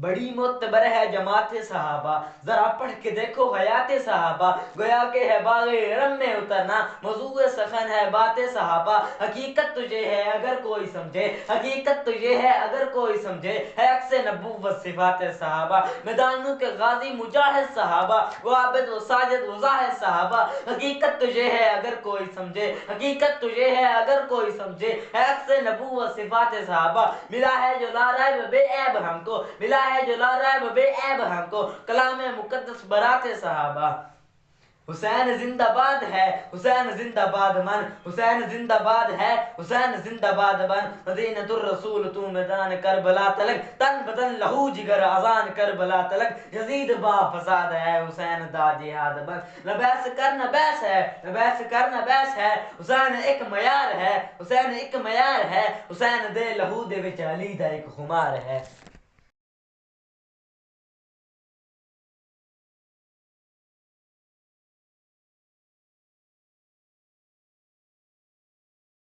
بڑی معتبر ہے جماعت صحابہ، ذرا پڑھ کے دیکھو حیات صحابہ، گویا کہ ہے باغ ارم میں اترنا، موضوع سخن ہے بات صحابہ، حقیقت تجھے ہے اگر کوئی سمجھے، حقیقت تجھے ہے اگر کوئی سمجھے، ہے عکس نبوت صفات صحابہ، میدانوں کے غازی مجاہد صحابہ، وہ عابد و ساجد و زاہد صحابہ، حقیقت تجھے ہے اگر کوئی سمجھے، حقیقت تجھے ہے اگر کوئی سمجھے، ہے عکس نبوت صفات صحابہ، ملا ہے جو لا ریب بے عیب ہم کو، ملا ہے جو لا ریب بے عیب ہم کو، کلام مقدس برات صحابہ۔ حسین زندہ باد ہے، حسین زندہ باد من، حسین زندہ باد ہے، حسین زندہ باد من، مدینۃ الرسول تو میدان کربلا تلک، تن بدن لہو جگر اذان کربلا تلک، یزید با فساد ہے حسین دا جہاد بن، نہ بحث کر نہ بحث ہے، نہ بحث کر نہ بحث ہے، حسین ایک معیار ہے، حسین ایک معیار ہے، حسین دے لہو دے وچ علی دا ایک خمار ہے۔